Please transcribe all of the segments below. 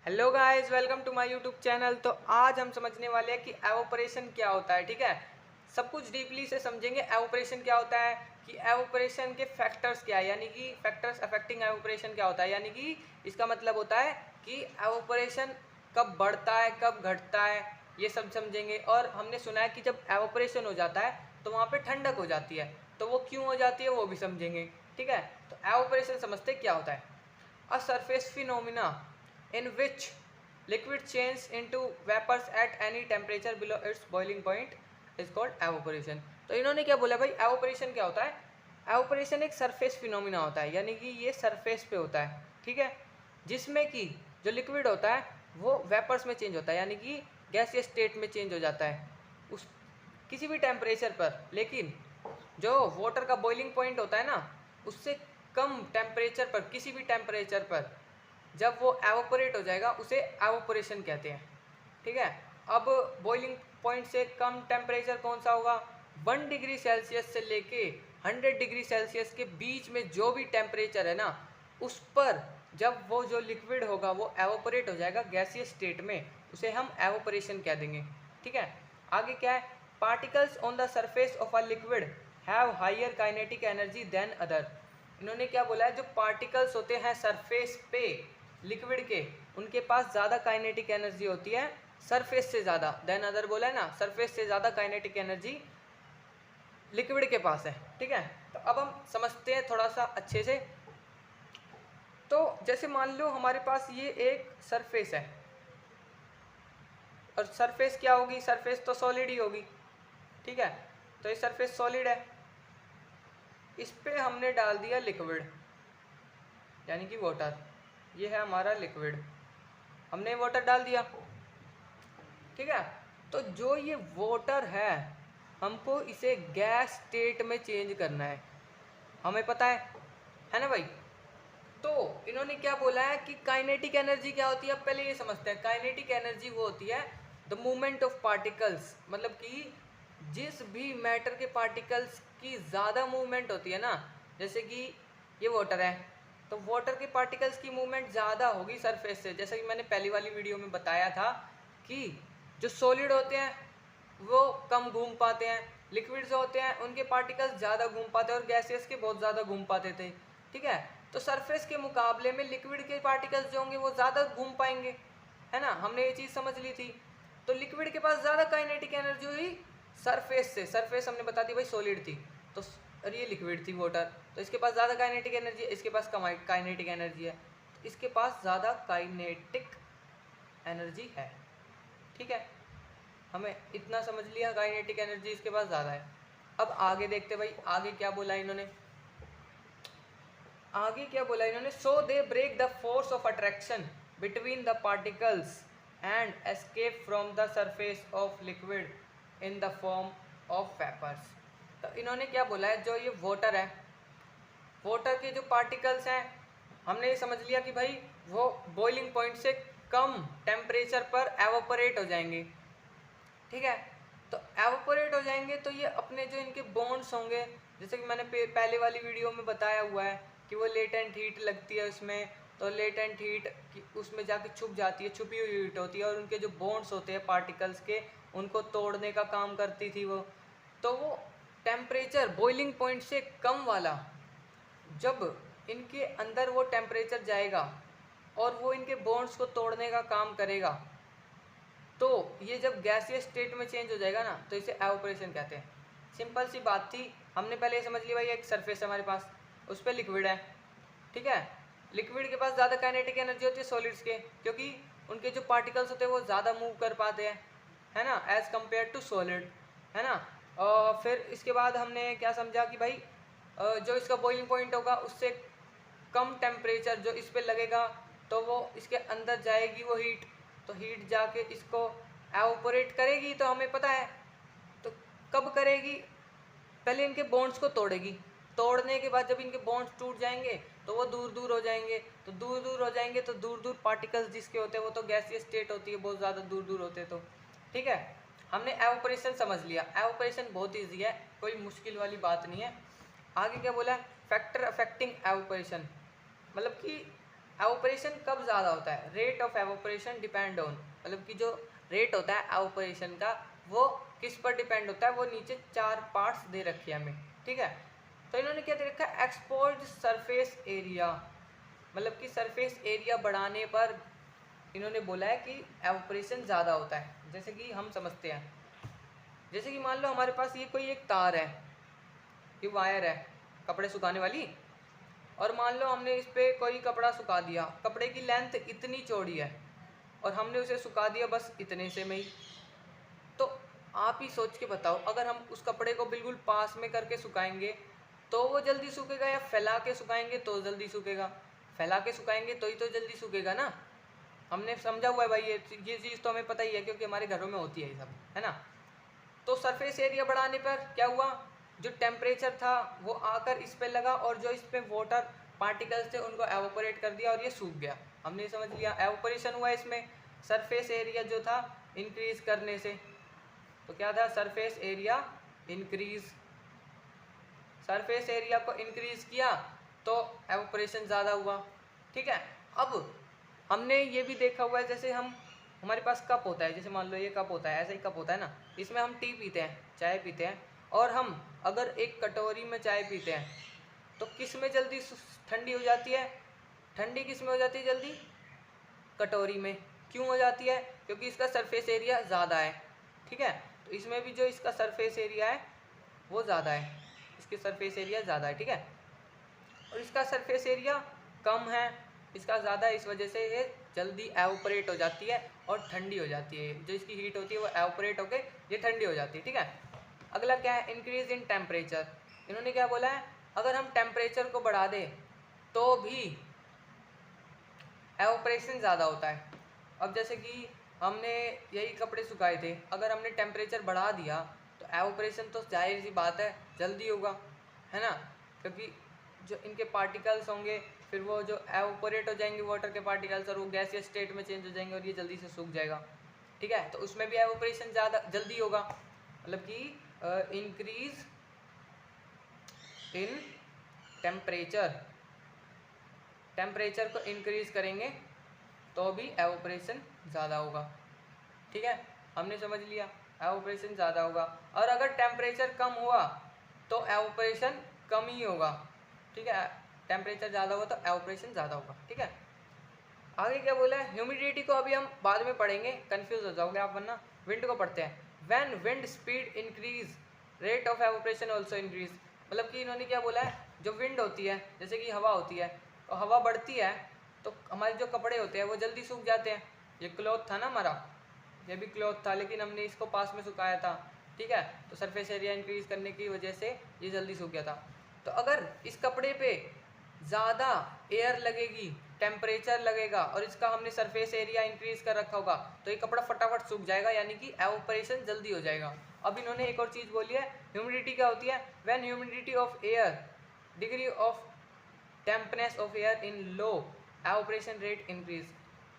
Hello guys, welcome to my YouTube channel. तो आज हम समझने वाले हैं कि एवोपरेशन क्या होता है। ठीक है, सब कुछ डीपली से समझेंगे। एवोपरेशन क्या होता है, कि एवोपरेशन के फैक्टर्स क्या है, यानी कि फैक्टर्स अफेक्टिंग एवोपरेशन क्या होता है, यानी कि इसका मतलब होता है कि एवोपरेशन कब बढ़ता है कब घटता है, ये सब समझेंगे। और हमने सुना है कि जब एवोपरेशन हो जाता है तो वहाँ पे ठंडक हो जाती है, तो वो क्यों हो जाती है वो भी समझेंगे। ठीक है, तो एवोपरेशन समझते क्या होता है। A surface phenomena in which liquid changes into vapors at any temperature below its boiling point is called evaporation। तो इन्होंने क्या बोला भाई, evaporation क्या होता है। evaporation एक surface phenomena होता है, यानी कि ये surface पे होता है। ठीक है, जिसमें कि जो लिक्विड होता है वो वेपर्स में चेंज होता है, यानी कि गैसीय स्टेट में चेंज हो जाता है उस किसी भी टेम्परेचर पर। लेकिन जो वाटर का बॉइलिंग पॉइंट होता है ना, उससे कम टेम्परेचर पर, किसी भी टेम्परेचर पर जब वो एवोपरेट हो जाएगा उसे एवोपरेशन कहते हैं। ठीक है, अब बॉइलिंग पॉइंट से कम टेम्परेचर कौन सा होगा, 1 डिग्री सेल्सियस से लेके 100 डिग्री सेल्सियस के बीच में जो भी टेम्परेचर है ना, उस पर जब वो जो लिक्विड होगा वो एवोपरेट हो जाएगा गैसीय स्टेट में, उसे हम एवोपरेशन कह देंगे। ठीक है, आगे क्या है, particles on the surface of a liquid have higher kinetic energy than other. इन्होंने क्या बोला है, जो पार्टिकल्स होते हैं सरफेस पे लिक्विड के, उनके पास ज़्यादा काइनेटिक एनर्जी होती है सरफेस से ज़्यादा, देन अदर बोला है ना, सरफेस से ज़्यादा काइनेटिक एनर्जी लिक्विड के पास है। ठीक है, तो अब हम समझते हैं थोड़ा सा अच्छे से। तो जैसे मान लो हमारे पास ये एक सरफेस है, और सरफेस क्या होगी, सरफेस तो सॉलिड ही होगी। ठीक है, तो ये सरफेस सॉलिड है, इस पे हमने डाल दिया लिक्विड, यानी कि वाटर। ये है हमारा लिक्विड, हमने वाटर डाल दिया। ठीक है, तो जो ये वाटर हमको इसे गैस स्टेट में चेंज करना है, हमें पता है ना भाई। तो इन्होंने क्या बोला है कि काइनेटिक एनर्जी क्या होती है, अब पहले ये समझते हैं। काइनेटिक एनर्जी वो होती है द मूवमेंट ऑफ पार्टिकल्स, मतलब कि जिस भी मैटर के पार्टिकल्स की ज़्यादा मूवमेंट होती है ना, जैसे कि ये वाटर है, तो वाटर के पार्टिकल्स की मूवमेंट ज़्यादा होगी सरफेस से। जैसे कि मैंने पहली वाली वीडियो में बताया था कि जो सॉलिड होते हैं वो कम घूम पाते हैं, लिक्विड जो होते हैं उनके पार्टिकल्स ज़्यादा घूम पाते हैं, और गैसेस के बहुत ज़्यादा घूम पाते थे। ठीक है, तो सरफेस के मुकाबले में लिक्विड के पार्टिकल्स जो होंगे वो ज़्यादा घूम पाएंगे, है ना, हमने ये चीज़ समझ ली थी। तो लिक्विड के पास ज़्यादा काइनेटिक एनर्जी हुई सरफेस से। सरफेस हमने बता दी भाई सॉलिड थी, तो और ये लिक्विड थी वाटर, तो इसके पास ज़्यादा काइनेटिक एनर्जी है, इसके पास कम काइनेटिक एनर्जी है, तो इसके पास ज़्यादा काइनेटिक एनर्जी है। ठीक है, हमें इतना समझ लिया, काइनेटिक एनर्जी इसके पास ज़्यादा है। अब आगे देखते भाई, आगे क्या बोला इन्होंने, आगे क्या बोला इन्होंने, so they break the force of attraction between the particles and escape from the surface of liquid in the form of vapours. तो इन्होंने क्या बोला है, जो ये वाटर है, वाटर के जो पार्टिकल्स हैं, हमने ये समझ लिया कि भाई वो बॉइलिंग पॉइंट से कम टेम्परेचर पर एवोपरेट हो जाएंगे। ठीक है, तो एवोपरेट हो जाएंगे तो ये अपने जो इनके बॉन्ड्स होंगे, जैसे कि मैंने पहले वाली वीडियो में बताया हुआ है कि वो लेटेंट हीट लगती है उसमें, तो लेटेंट हीट उसमें जाके छुप जाती है, छुपी हुई हीट होती है, और उनके जो बॉन्ड्स होते हैं पार्टिकल्स के, उनको तोड़ने का काम करती थी वो। तो वो टेम्परेचर बॉइलिंग पॉइंट से कम वाला, जब इनके अंदर वो टेम्परेचर जाएगा और वो इनके बॉन्ड्स को तोड़ने का काम करेगा, तो ये जब गैसीय स्टेट में चेंज हो जाएगा ना, तो इसे एवोपरेशन कहते हैं। सिंपल सी बात थी, हमने पहले ये समझ लिया भाई एक सरफेस है हमारे पास, उस पर लिक्विड है। ठीक है, लिक्विड के पास ज़्यादा काइनेटिक एनर्जी होती है सॉलिड्स के, क्योंकि उनके जो पार्टिकल्स होते हैं वो ज़्यादा मूव कर पाते हैं, है ना, एज़ कम्पेयर टू सॉलिड, है ना। और फिर इसके बाद हमने क्या समझा कि भाई जो इसका बॉइलिंग पॉइंट होगा उससे कम टेम्परेचर जो इस पे लगेगा, तो वो इसके अंदर जाएगी वो हीट, तो हीट जाके इसको एवोपरेट करेगी, तो हमें पता है। तो कब करेगी, पहले इनके बॉन्ड्स को तोड़ेगी, तोड़ने के बाद जब इनके बॉन्ड्स टूट जाएंगे तो वो दूर दूर हो जाएंगे, तो दूर दूर हो जाएंगे तो दूर दूर पार्टिकल्स जिसके होते हैं वो तो गैसीय स्टेट होती है, बहुत ज़्यादा दूर दूर होते हैं। तो ठीक है, हमने एवोपरेशन समझ लिया। एवोपरेशन बहुत ईजी है, कोई मुश्किल वाली बात नहीं है। आगे क्या बोला है, फैक्टर अफेक्टिंग एवोपरेशन, मतलब कि एवोपरेशन कब ज़्यादा होता है? Rate of evaporation depend on, मतलब कि जो रेट होता है एवोपरेशन का वो किस पर डिपेंड होता है, वो नीचे 4 पार्ट्स दे रखे हैं हमें, ठीक है। तो इन्होंने क्या दे रखा है? एक्सपोज्ड सरफेस एरिया, मतलब कि सरफेस एरिया बढ़ाने पर इन्होंने बोला है कि एवोपरेशन ज़्यादा होता है। जैसे कि हम समझते हैं, जैसे कि मान लो हमारे पास ये कोई एक तार है, ये वायर है कपड़े सुखाने वाली, और मान लो हमने इस पर कोई कपड़ा सुखा दिया, कपड़े की लेंथ इतनी चौड़ी है और हमने उसे सुखा दिया बस इतने से में ही। तो आप ही सोच के बताओ, अगर हम उस कपड़े को बिल्कुल पास में करके सुखाएंगे तो वो जल्दी सूखेगा, या फैला के सुखाएंगे तो जल्दी सूखेगा? फैला के सुखाएंगे तो ही तो जल्दी सूखेगा ना। हमने समझा हुआ है भाई, ये चीज़ तो हमें पता ही है क्योंकि हमारे घरों में होती है ये सब, है ना। तो सरफेस एरिया बढ़ाने पर क्या हुआ? जो टेम्परेचर था वो आकर इस पे लगा और जो इस पे वाटर पार्टिकल्स थे उनको एवोपरेट कर दिया और ये सूख गया। हमने समझ लिया एवोपरेशन हुआ इसमें सरफेस एरिया जो था इंक्रीज करने से। तो क्या था? Surface area increase, surface area को इंक्रीज किया तो एवोपरेशन ज़्यादा हुआ, ठीक है। अब हमने ये भी देखा हुआ है, जैसे हमारे पास कप होता है, जैसे मान लो ये कप होता है, ऐसा ही कप होता है ना, इसमें हम टी पीते हैं, चाय पीते हैं, और हम अगर एक कटोरी में चाय पीते हैं तो किस में जल्दी ठंडी हो जाती है? ठंडी किस में हो जाती है जल्दी? कटोरी में। क्यों हो जाती है? क्योंकि इसका सरफेस एरिया ज़्यादा है, ठीक है। तो इसमें भी जो इसका सरफेस एरिया है वो ज़्यादा है, इसकी सरफेस एरिया ज़्यादा है, ठीक है। और इसका सरफेस एरिया कम है, इसका ज़्यादा है, इस वजह से ये जल्दी एवोपरेट हो जाती है और ठंडी हो जाती है। जो इसकी हीट होती है वो एवोपरेट होकर ये ठंडी हो जाती है, ठीक है। अगला क्या है? Increase in temperature. इन्होंने क्या बोला है? अगर हम टेम्परेचर को बढ़ा दें तो भी एवोपरेशन ज़्यादा होता है। अब जैसे कि हमने यही कपड़े सुखाए थे, अगर हमने टेम्परेचर बढ़ा दिया तो एवोपरेशन तो जाहिर सी बात है जल्दी होगा, है ना। क्योंकि जो इनके पार्टिकल्स होंगे फिर वो जो एवोपरेट हो जाएंगे वाटर के पार्टिकल्स, और वो गैसियस स्टेट में चेंज हो जाएंगे और ये जल्दी से सूख जाएगा, ठीक है। तो उसमें भी एवोपरेशन ज़्यादा जल्दी होगा, मतलब कि इंक्रीज इन टेम्परेचर, टेम्परेचर को इंक्रीज करेंगे तो भी एवोपरेशन ज़्यादा होगा, ठीक है। हमने समझ लिया एवोपरेशन ज़्यादा होगा, और अगर टेम्परेचर कम हुआ तो एवोपरेशन कम ही होगा, ठीक है। टेम्परेचर ज़्यादा हुआ तो एवोपरेशन ज़्यादा होगा, ठीक है। आगे क्या बोला है? ह्यूमिडिटी को अभी हम बाद में पढ़ेंगे, कंफ्यूज हो जाओगे आप वरना। विंड को पढ़ते हैं। When wind speed increase rate of evaporation also increase, मतलब कि इन्होंने क्या बोला है? जो विंड होती है, जैसे कि हवा होती है, तो हवा बढ़ती है तो हमारे जो कपड़े होते हैं वो जल्दी सूख जाते हैं। ये क्लॉथ था ना हमारा, ये भी क्लॉथ था, लेकिन हमने इसको पास में सुखाया था, ठीक है। तो सरफेस एरिया इंक्रीज करने की वजह से ये जल्दी सूख गया था। तो अगर इस कपड़े पे ज़्यादा एयर लगेगी, टेम्परेचर लगेगा, और इसका हमने सरफेस एरिया इंक्रीज कर रखा होगा, तो ये कपड़ा फटाफट सूख जाएगा, यानी कि एवोपरेशन जल्दी हो जाएगा। अब इन्होंने एक और चीज़ बोली है, ह्यूमिडिटी क्या होती है? When humidity of air, degree of dampness of air in low, evaporation rate increase.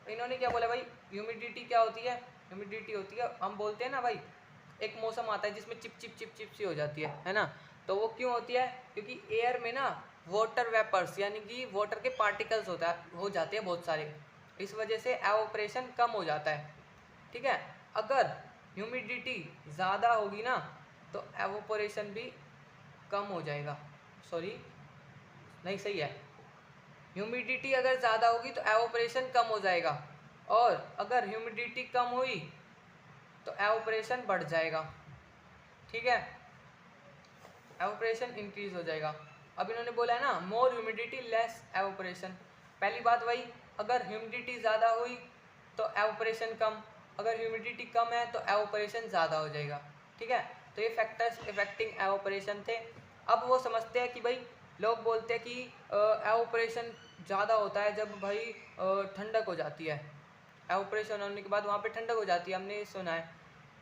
इन्होंने क्या बोला भाई? ह्यूमिडिटी क्या होती है? ह्यूमिडिटी होती है, हम बोलते हैं ना भाई, एक मौसम आता है जिसमें चिप चिप चिप चिप सी हो जाती है ना। तो वो क्यों होती है? क्योंकि एयर में ना वाटर वेपर्स, यानी कि वाटर के पार्टिकल्स हो जाते हैं बहुत सारे, इस वजह से एवोपरेशन कम हो जाता है, ठीक है। अगर ह्यूमिडिटी ज़्यादा होगी ना तो एवोपरेशन भी कम हो जाएगा, सॉरी नहीं सही है, ह्यूमिडिटी अगर ज़्यादा होगी तो एवोपरेशन कम हो जाएगा, और अगर ह्यूमिडिटी कम हुई तो एवोपरेशन बढ़ जाएगा, ठीक है, एवोपरेशन इंक्रीज हो जाएगा। अब इन्होंने बोला है ना, मोर ह्यूमिडिटी लेस एवोपरेशन। पहली बात वही, अगर ह्यूमिडिटी ज़्यादा हुई तो एवोपरेशन कम, अगर ह्यूमिडिटी कम है तो एवोपरेशन ज़्यादा हो जाएगा, ठीक है। तो ये फैक्टर्स इफेक्टिंग एवोपरेशन थे। अब वो समझते हैं कि भाई, लोग बोलते हैं कि एवोपरेशन ज़्यादा होता है जब भाई ठंडक हो जाती है, एवोपरेशन होने के बाद वहाँ पे ठंडक हो जाती है, हमने ये सुना है।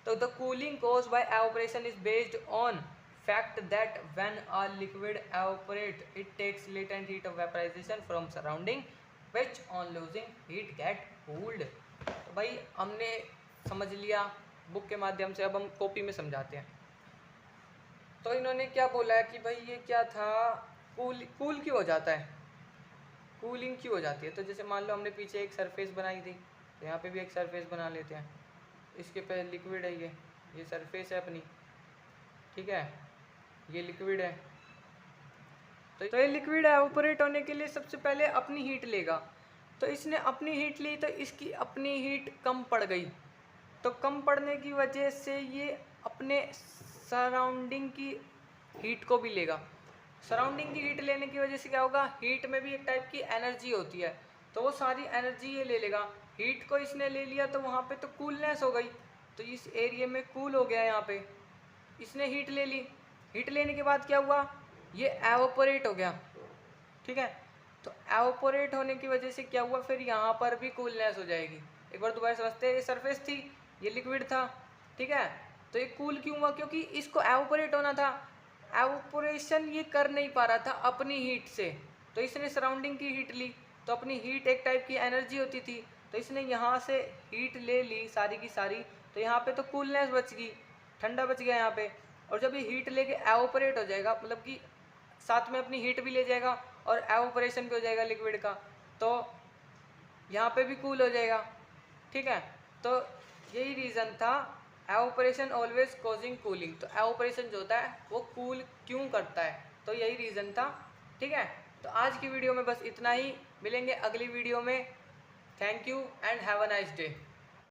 तो the cooling cause by evaporation is based on fact that when a liquid evaporate it takes latent heat of vaporization from surrounding which on losing heat get cooled। तो भाई हमने समझ लिया बुक के माध्यम से, अब हम कॉपी में समझाते हैं। तो इन्होंने क्या बोला है कि भाई ये क्या था, कूल क्यों हो जाता है? कूलिंग क्यों हो जाती है। तो जैसे मान लो हमने पीछे एक सरफेस बनाई थी, तो यहाँ पे भी एक सरफेस बना लेते हैं। इसके पे लिक्विड है, ये सरफेस है अपनी, ठीक है, ये लिक्विड है। तो ये लिक्विड एवोपरेट होने के लिए सबसे पहले अपनी हीट लेगा। तो इसने अपनी हीट ली, तो इसकी अपनी हीट कम पड़ गई। तो कम पड़ने की वजह से ये अपने सराउंडिंग की हीट को भी लेगा। सराउंडिंग की हीट लेने की वजह से क्या होगा, हीट में भी एक टाइप की एनर्जी होती है, तो वो सारी एनर्जी ये ले लेगा। हीट को इसने ले लिया तो वहाँ पे तो कूलनेस हो गई, तो इस एरिया में कूल हो गया। यहाँ पे इसने हीट ले ली, हीट लेने के बाद क्या हुआ, ये एवोपरेट हो गया, ठीक है। तो एवोपरेट होने की वजह से क्या हुआ, फिर यहाँ पर भी कूलनेस हो जाएगी। एक बार दोबारा समझते हैं, ये सरफेस थी, ये लिक्विड था, ठीक है। तो ये कूल क्यों हुआ, क्योंकि इसको एवोपरेट होना था। एवोपरेशन ये कर नहीं पा रहा था अपनी हीट से, तो इसने सराउंडिंग की हीट ली। तो अपनी हीट एक टाइप की एनर्जी होती थी, तो इसने यहाँ से हीट ले ली सारी की सारी, तो यहाँ पे तो कूलनेस बच गई, ठंडा बच गया यहाँ पे। और जब ये हीट लेके एवोपरेट हो जाएगा, मतलब कि साथ में अपनी हीट भी ले जाएगा और एवोपरेशन भी हो जाएगा लिक्विड का, तो यहाँ पे भी कूल हो जाएगा, ठीक है। तो यही रीज़न था, एवोपरेशन ऑलवेज कॉजिंग कूलिंग। तो एवोपरेशन जो होता है वो कूल क्यों करता है, तो यही रीज़न था, ठीक है। तो आज की वीडियो में बस इतना ही, मिलेंगे अगली वीडियो में। Thank you and have a nice day.